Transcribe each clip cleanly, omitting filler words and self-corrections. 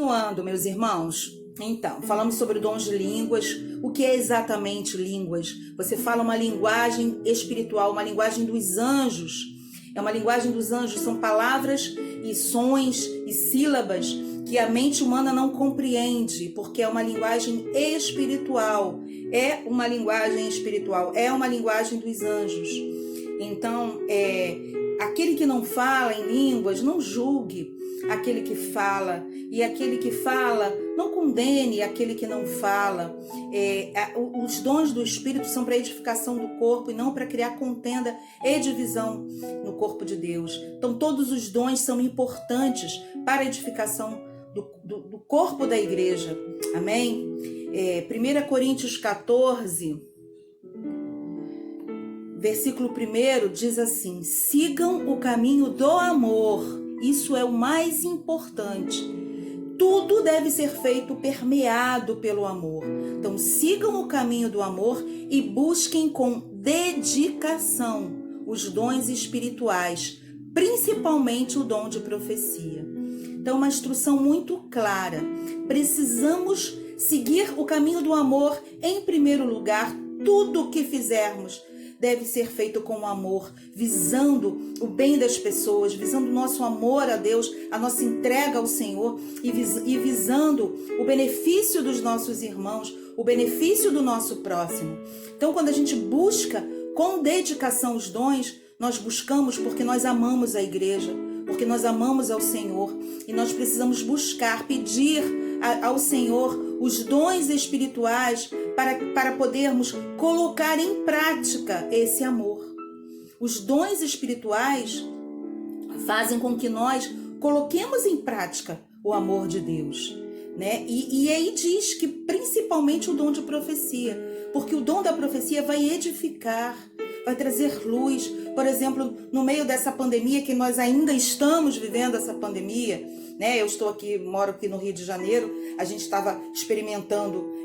Continuando, meus irmãos, então, falamos sobre dons de línguas. O que é exatamente línguas? Você fala uma linguagem espiritual, uma linguagem dos anjos. É uma linguagem dos anjos, são palavras e sons e sílabas que a mente humana não compreende, porque é uma linguagem espiritual. É uma linguagem espiritual, é uma linguagem dos anjos. Então, aquele que não fala em línguas, não julgue aquele que fala, e aquele que fala, não condene aquele que não fala. Os dons do Espírito são para edificação do corpo e não para criar contenda e divisão no corpo de Deus. Então, todos os dons são importantes para a edificação do corpo da igreja. Amém? 1 Coríntios 14, versículo 1 diz assim: sigam o caminho do amor. Isso é o mais importante. Tudo deve ser feito permeado pelo amor. Então, sigam o caminho do amor e busquem com dedicação os dons espirituais, principalmente o dom de profecia. Então, uma instrução muito clara. Precisamos seguir o caminho do amor em primeiro lugar. Tudo o que fizermos deve ser feito com amor, visando o bem das pessoas, visando o nosso amor a Deus, a nossa entrega ao Senhor e visando o benefício dos nossos irmãos, o benefício do nosso próximo. Então, quando a gente busca com dedicação os dons, nós buscamos porque nós amamos a igreja, porque nós amamos ao Senhor, e nós precisamos buscar, pedir ao Senhor os dons espirituais para podermos colocar em prática esse amor. Os dons espirituais fazem com que nós coloquemos em prática o amor de Deus, né? E aí diz que principalmente o dom de profecia, porque o dom da profecia vai edificar, vai trazer luz. Por exemplo, no meio dessa pandemia, que nós ainda estamos vivendo essa pandemia, né? Eu moro aqui no Rio de Janeiro, a gente estava experimentando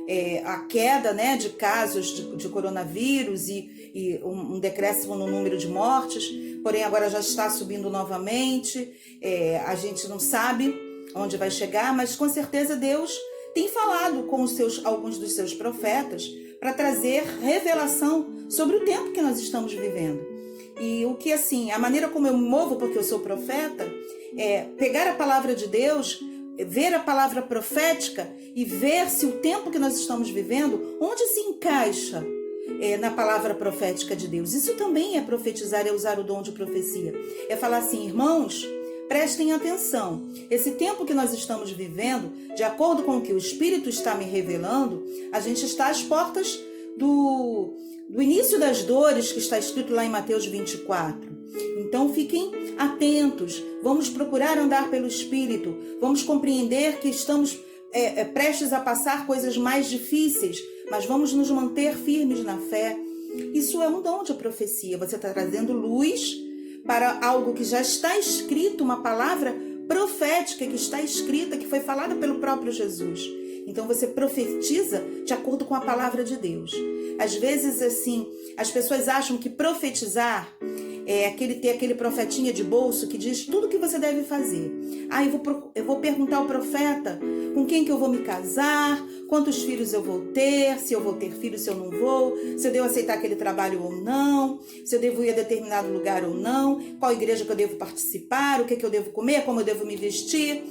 a queda, né, de casos de coronavírus e um decréscimo no número de mortes, porém agora já está subindo novamente. A gente não sabe onde vai chegar, mas com certeza Deus tem falado com alguns dos seus profetas para trazer revelação sobre o tempo que nós estamos vivendo. E o que, assim, a maneira como eu me movo, porque eu sou profeta, é pegar a palavra de Deus, ver a palavra profética e ver se o tempo que nós estamos vivendo, onde se encaixa na palavra profética de Deus. Isso também é profetizar, é usar o dom de profecia. É falar assim: irmãos, prestem atenção. Esse tempo que nós estamos vivendo, de acordo com o que o Espírito está me revelando, a gente está às portas do início das dores, que está escrito lá em Mateus 24. Então fiquem atentos, vamos procurar andar pelo Espírito, vamos compreender que estamos prestes a passar coisas mais difíceis, mas vamos nos manter firmes na fé. Isso é um dom de profecia. Você está trazendo luz para algo que já está escrito, uma palavra profética que está escrita, que foi falada pelo próprio Jesus. Então você profetiza de acordo com a palavra de Deus. Às vezes, assim, as pessoas acham que profetizar ter aquele profetinha de bolso que diz tudo o que você deve fazer. Eu vou perguntar ao profeta com quem que eu vou me casar, quantos filhos eu vou ter, se eu vou ter filhos, se eu não vou, se eu devo aceitar aquele trabalho ou não, se eu devo ir a determinado lugar ou não, qual igreja que eu devo participar, o que eu devo comer, como eu devo me vestir.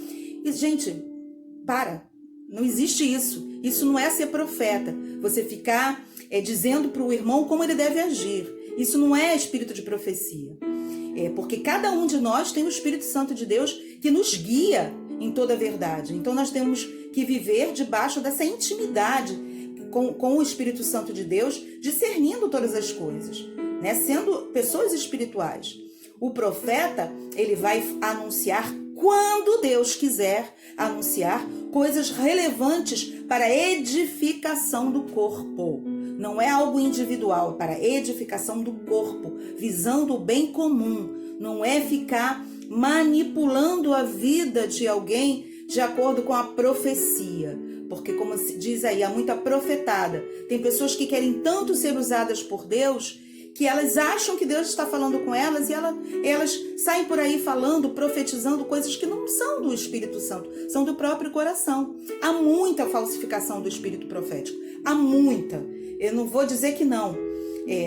E, gente, não existe isso. Isso não é ser profeta. Você ficar dizendo para o irmão como ele deve agir. Isso não é espírito de profecia. Porque cada um de nós tem o Espírito Santo de Deus que nos guia em toda a verdade. Então nós temos que viver debaixo dessa intimidade com o Espírito Santo de Deus, discernindo todas as coisas, né? Sendo pessoas espirituais. O profeta, ele vai anunciar quando Deus quiser anunciar coisas relevantes para a edificação do corpo. Não é algo individual, para a edificação do corpo, visando o bem comum. Não é ficar manipulando a vida de alguém de acordo com a profecia. Porque, como se diz aí, há muita profetada. Tem pessoas que querem tanto ser usadas por Deus que elas acham que Deus está falando com elas e elas saem por aí falando, profetizando coisas que não são do Espírito Santo, são do próprio coração. Há muita falsificação do espírito profético, há muita. Eu não vou dizer que não,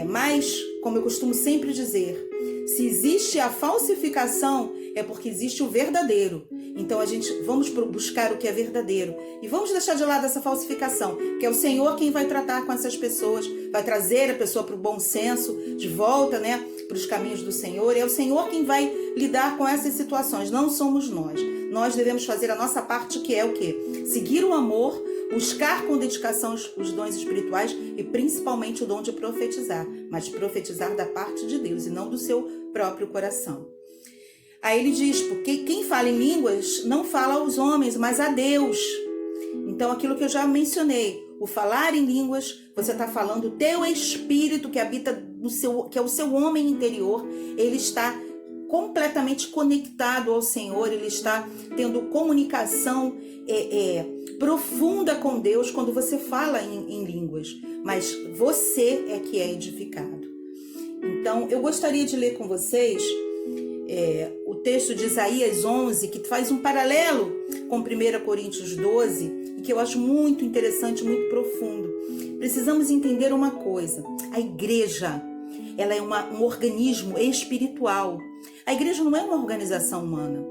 mas, como eu costumo sempre dizer, se existe a falsificação, é porque existe o verdadeiro. Então vamos buscar o que é verdadeiro e vamos deixar de lado essa falsificação, que é o Senhor quem vai tratar com essas pessoas, vai trazer a pessoa para o bom senso, de volta, para os caminhos do Senhor. É o Senhor quem vai lidar com essas situações, não somos nós. Nós devemos fazer a nossa parte, que é o quê? Seguir o amor, buscar com dedicação os dons espirituais e principalmente o dom de profetizar, mas profetizar da parte de Deus e não do seu próprio coração. Aí ele diz, porque quem fala em línguas não fala aos homens, mas a Deus. Então, aquilo que eu já mencionei, o falar em línguas, você está falando, o teu espírito que habita que é o seu homem interior, ele está completamente conectado ao Senhor, ele está tendo comunicação profunda com Deus quando você fala em línguas, mas você é que é edificado. Então, eu gostaria de ler com vocês o texto de Isaías 11, que faz um paralelo com 1 Coríntios 12, e que eu acho muito interessante, muito profundo. Precisamos entender uma coisa, a igreja, ela é um organismo espiritual. A igreja não é uma organização humana.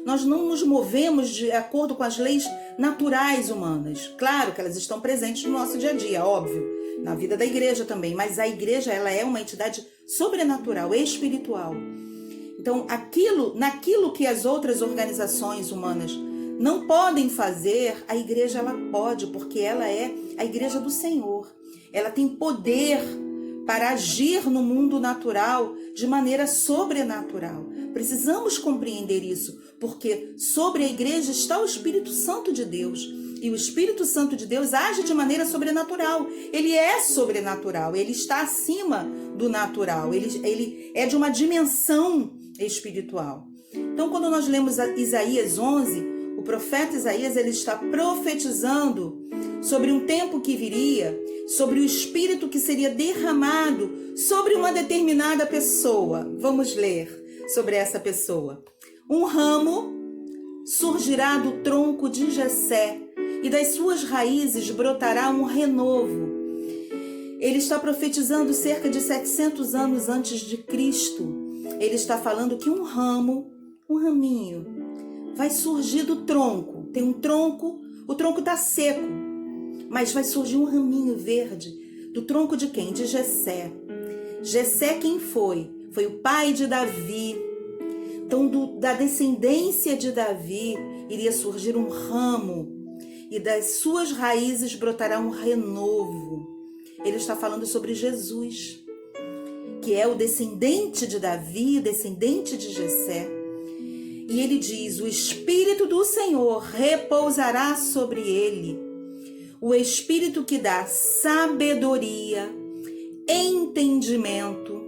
Nós não nos movemos de acordo com as leis naturais humanas. Claro que elas estão presentes no nosso dia a dia, óbvio, na vida da igreja também, mas a igreja ela é uma entidade sobrenatural, espiritual. Então, naquilo que as outras organizações humanas não podem fazer, a igreja ela pode, porque ela é a igreja do Senhor. Ela tem poder para agir no mundo natural de maneira sobrenatural. Precisamos compreender isso, porque sobre a igreja está o Espírito Santo de Deus. E o Espírito Santo de Deus age de maneira sobrenatural. Ele é sobrenatural, ele está acima do natural. Ele é de uma dimensão espiritual. Então, quando nós lemos Isaías 11, o profeta Isaías ele está profetizando sobre um tempo que viria, sobre o Espírito que seria derramado sobre uma determinada pessoa. Vamos ler sobre essa pessoa. Um ramo surgirá do tronco de Jessé, e das suas raízes brotará um renovo. Ele está profetizando cerca de 700 anos antes de Cristo. Ele está falando que um raminho, vai surgir do tronco. Tem um tronco, o tronco está seco, mas vai surgir um raminho verde do tronco de quem? De Jessé. Jessé quem foi? Foi o pai de Davi. Então, da descendência de Davi iria surgir um ramo, e das suas raízes brotará um renovo. Ele está falando sobre Jesus, que é o descendente de Davi, descendente de Jessé. E ele diz, o Espírito do Senhor repousará sobre ele, o Espírito que dá sabedoria, entendimento,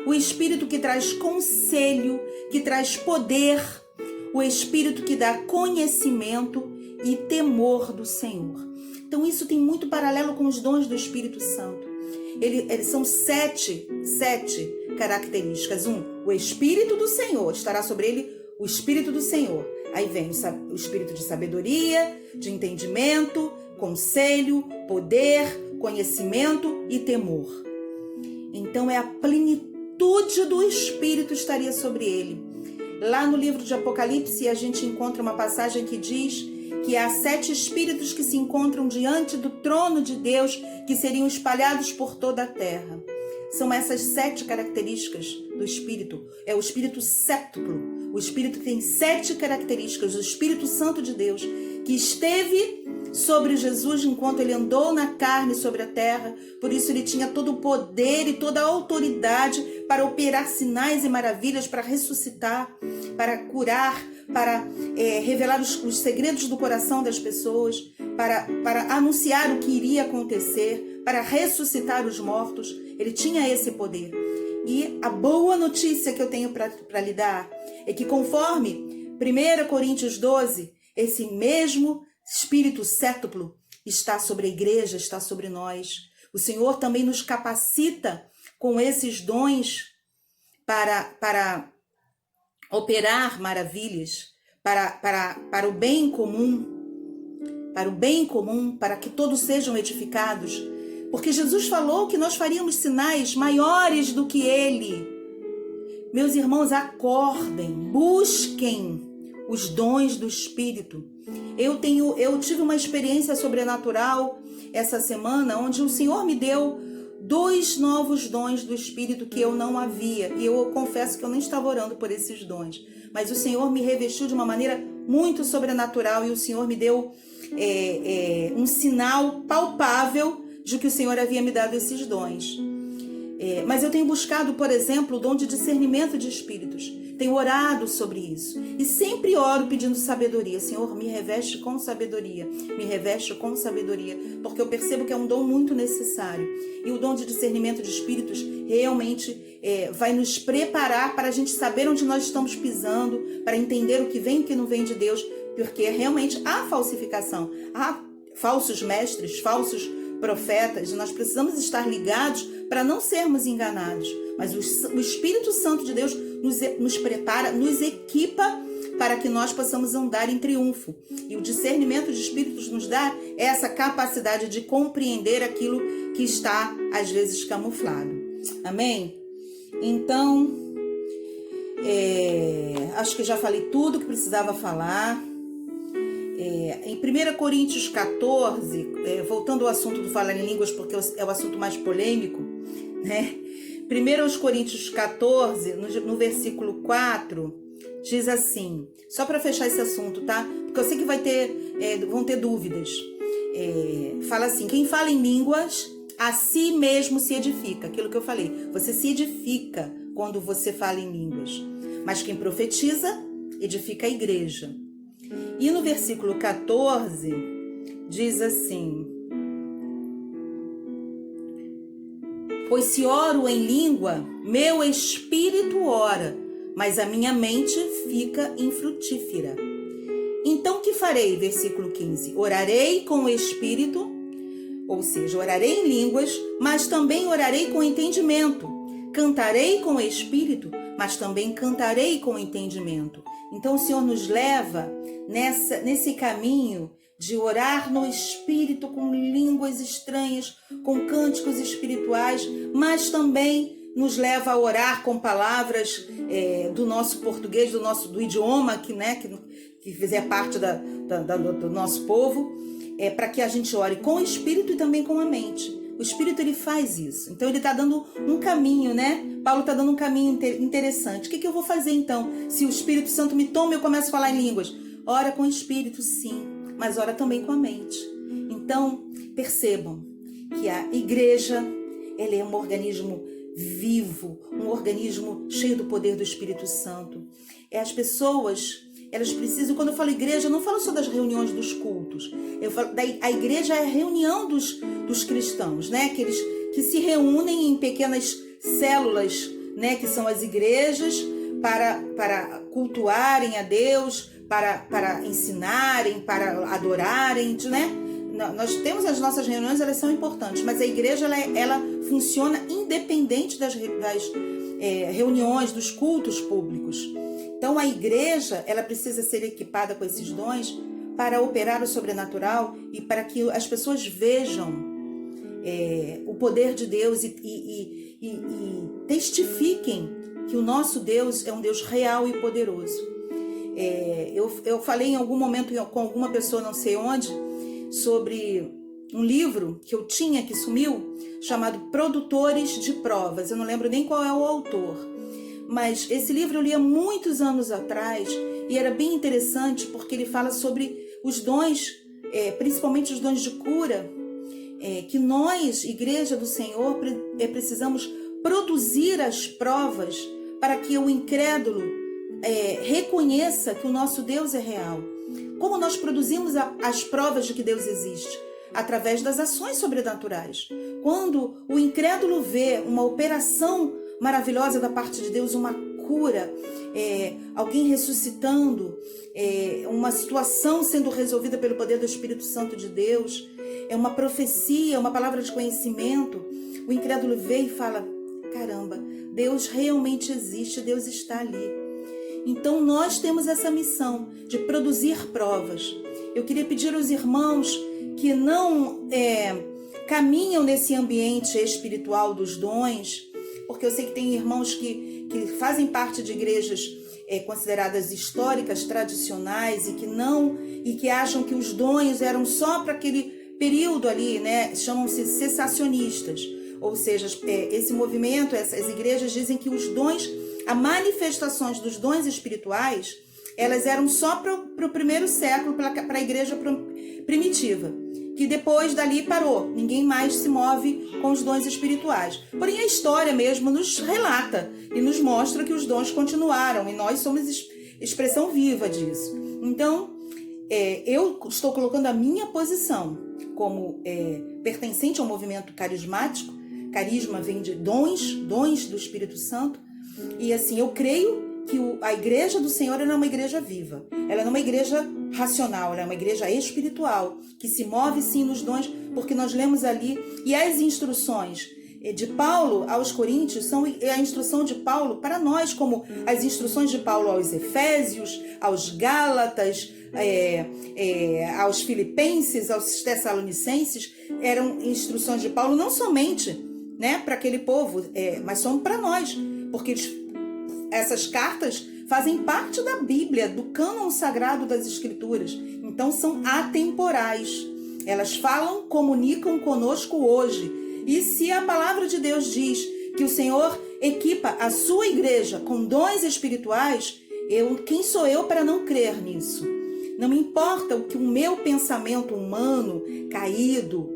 o Espírito que traz conselho, que traz poder, o Espírito que dá conhecimento e temor do Senhor. Então isso tem muito paralelo com os dons do Espírito Santo. Eles são sete características. O Espírito do Senhor, estará sobre ele o Espírito do Senhor. Aí vem o Espírito de sabedoria, de entendimento, conselho, poder, conhecimento e temor. Então é a plenitude do Espírito estaria sobre ele. Lá no livro de Apocalipse a gente encontra uma passagem que diz que há 7 espíritos que se encontram diante do trono de Deus, que seriam espalhados por toda a terra. São essas 7 características do Espírito. É o Espírito séptuplo, o Espírito que tem 7 características, o Espírito Santo de Deus, que esteve sobre Jesus enquanto ele andou na carne sobre a terra. Por isso ele tinha todo o poder e toda a autoridade para operar sinais e maravilhas, para ressuscitar, para curar, para revelar os segredos do coração das pessoas, para anunciar o que iria acontecer, para ressuscitar os mortos. Ele tinha esse poder. E a boa notícia que eu tenho para lhe dar é que, conforme 1 Coríntios 12, esse mesmo Espírito séptuplo está sobre a igreja, está sobre nós. O Senhor também nos capacita com esses dons para operar maravilhas, para o bem comum, para que todos sejam edificados. Porque Jesus falou que nós faríamos sinais maiores do que Ele. Meus irmãos, acordem, busquem os dons do Espírito. Eu tive uma experiência sobrenatural essa semana, onde o Senhor me deu 2 novos dons do Espírito que eu não havia. E eu confesso que eu nem estava orando por esses dons. Mas o Senhor me revestiu de uma maneira muito sobrenatural e o Senhor me deu um sinal palpável de que o Senhor havia me dado esses dons. Mas eu tenho buscado, por exemplo, o dom de discernimento de espíritos. Tenho orado sobre isso. E sempre oro pedindo sabedoria. Senhor, me reveste com sabedoria. Me reveste com sabedoria. Porque eu percebo que é um dom muito necessário. E o dom de discernimento de espíritos realmente vai nos preparar para a gente saber onde nós estamos pisando, para entender o que vem e o que não vem de Deus. Porque realmente há falsificação. Há falsos mestres, falsos profetas. Nós precisamos estar ligados para não sermos enganados. Mas o Espírito Santo de Deus nos prepara, nos equipa para que nós possamos andar em triunfo. E o discernimento de espíritos nos dá essa capacidade de compreender aquilo que está, às vezes, camuflado. Amém? Então, acho que já falei tudo que precisava falar. Em 1 Coríntios 14, voltando ao assunto do falar em línguas, porque é o assunto mais polêmico, né? 1 Coríntios 14, no versículo 4, diz assim, só para fechar esse assunto, tá? Porque eu sei que vão ter dúvidas. Fala assim, quem fala em línguas, a si mesmo se edifica. Aquilo que eu falei, você se edifica quando você fala em línguas. Mas quem profetiza, edifica a igreja. E no versículo 14, diz assim, pois se oro em língua, meu espírito ora, mas a minha mente fica infrutífera. Então que farei? Versículo 15. Orarei com o espírito, ou seja, orarei em línguas, mas também orarei com entendimento. Cantarei com o espírito, mas também cantarei com entendimento. Então o Senhor nos leva nesse caminho de orar no Espírito com línguas estranhas, com cânticos espirituais, mas também nos leva a orar com palavras do nosso português, do idioma que fizer parte do nosso povo, para que a gente ore com o Espírito e também com a mente. O Espírito, ele faz isso. Então, ele está dando um caminho, né? Paulo está dando um caminho interessante. O que eu vou fazer, então? Se o Espírito Santo me toma e eu começo a falar em línguas? Ora com o Espírito, sim, mas ora também com a mente. Então, percebam que a igreja, ela é um organismo vivo, um organismo cheio do poder do Espírito Santo. As pessoas, elas precisam, quando eu falo igreja, eu não falo só das reuniões dos cultos. Eu falo, a igreja é a reunião dos cristãos, né? Aqueles que se reúnem em pequenas células, né? Que são as igrejas, para cultuarem a Deus, para ensinarem, para adorarem, né? Nós temos as nossas reuniões, elas são importantes, mas a igreja ela funciona independente das reuniões, dos cultos públicos. Então a igreja, ela precisa ser equipada com esses dons para operar o sobrenatural e para que as pessoas vejam o poder de Deus e testifiquem que o nosso Deus é um Deus real e poderoso. Eu falei em algum momento com alguma pessoa, não sei onde, sobre um livro que eu tinha, que sumiu, chamado Produtores de Provas. Eu não lembro nem qual é o autor, mas esse livro eu li há muitos anos atrás e era bem interessante porque ele fala sobre os dons, principalmente os dons de cura, que nós, Igreja do Senhor, precisamos produzir as provas para que o incrédulo reconheça que o nosso Deus é real. Como nós produzimos as provas de que Deus existe? Através das ações sobrenaturais. Quando o incrédulo vê uma operação maravilhosa da parte de Deus, uma cura, alguém ressuscitando, uma situação sendo resolvida pelo poder do Espírito Santo de Deus, uma profecia, uma palavra de conhecimento, o incrédulo vê e fala, caramba, Deus realmente existe, Deus está ali. Então nós temos essa missão de produzir provas. Eu queria pedir aos irmãos que não caminham nesse ambiente espiritual dos dons, porque eu sei que tem irmãos que fazem parte de igrejas consideradas históricas, tradicionais, e que acham que os dons eram só para aquele período ali, né? Chamam-se cessacionistas, ou seja, esse movimento, essas igrejas dizem que os dons, as manifestações dos dons espirituais, elas eram só para o primeiro século, para a igreja primitiva, que depois dali parou, ninguém mais se move com os dons espirituais. Porém, a história mesmo nos relata e nos mostra que os dons continuaram, e nós somos expressão viva disso. Então, eu estou colocando a minha posição como pertencente ao movimento carismático. Carisma vem de dons do Espírito Santo, e assim, eu creio que a igreja do Senhor é uma igreja viva. Ela não é uma igreja racional, ela é uma igreja espiritual, que se move sim nos dons, porque nós lemos ali, e as instruções de Paulo aos Coríntios são a instrução de Paulo para nós, como as instruções de Paulo aos Efésios, aos Gálatas, aos Filipenses, aos Tessalonicenses, eram instruções de Paulo não somente, né, para aquele povo, mas são para nós, porque essas cartas fazem parte da Bíblia, do cânon sagrado das Escrituras. Então são atemporais. Elas falam, comunicam conosco hoje. E se a palavra de Deus diz que o Senhor equipa a sua igreja com dons espirituais, quem sou eu para não crer nisso? Não me importa o que o meu pensamento humano caído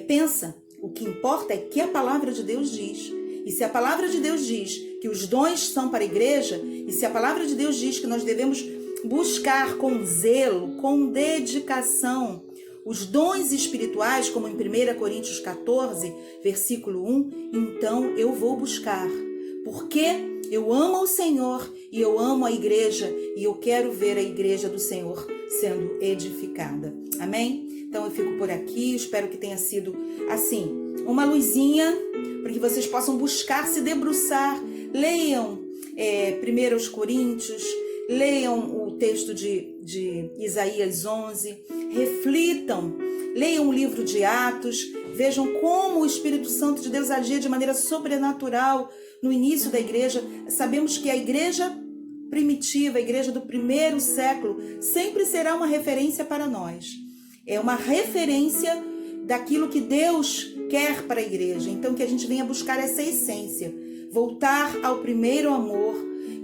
pensa. O que importa é que a palavra de Deus diz. E se a palavra de Deus diz que os dons são para a igreja, e se a palavra de Deus diz que nós devemos buscar com zelo, com dedicação, os dons espirituais, como em 1 Coríntios 14, versículo 1, então eu vou buscar, porque eu amo o Senhor e eu amo a igreja, e eu quero ver a igreja do Senhor sendo edificada. Amém? Então eu fico por aqui, espero que tenha sido assim, uma luzinha, para que vocês possam buscar, se debruçar, leiam 1 Coríntios, leiam o texto de Isaías 11, reflitam, leiam o livro de Atos, vejam como o Espírito Santo de Deus agia de maneira sobrenatural no início da igreja. Sabemos que a igreja primitiva, a igreja do primeiro século, sempre será uma referência para nós. É uma referência daquilo que Deus quer para a igreja. Então, que a gente venha buscar essa essência, voltar ao primeiro amor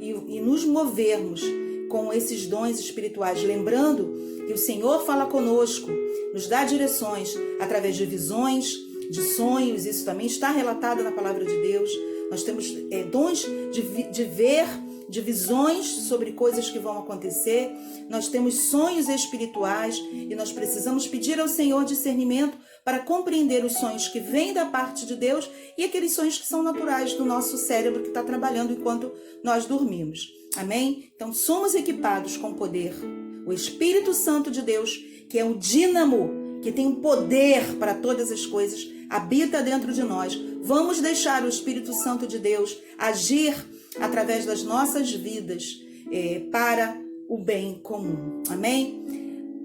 e nos movermos com esses dons espirituais, lembrando que o Senhor fala conosco, nos dá direções através de visões, de sonhos. Isso também está relatado na palavra de Deus. Nós temos dons de ver, de visões sobre coisas que vão acontecer. Nós temos sonhos espirituais e nós precisamos pedir ao Senhor discernimento para compreender os sonhos que vêm da parte de Deus e aqueles sonhos que são naturais do nosso cérebro que está trabalhando enquanto nós dormimos. Amém? Então somos equipados com poder. O Espírito Santo de Deus, que é o dínamo, que tem o poder para todas as coisas, habita dentro de nós. Vamos deixar o Espírito Santo de Deus agir através das nossas vidas para o bem comum. Amém?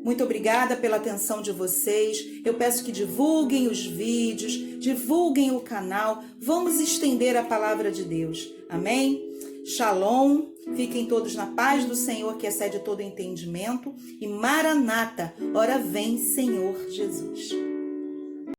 Muito obrigada pela atenção de vocês. Eu peço que divulguem os vídeos, divulguem o canal. Vamos estender a palavra de Deus. Amém? Shalom. Fiquem todos na paz do Senhor, que excede todo entendimento. E Maranata, ora vem, Senhor Jesus.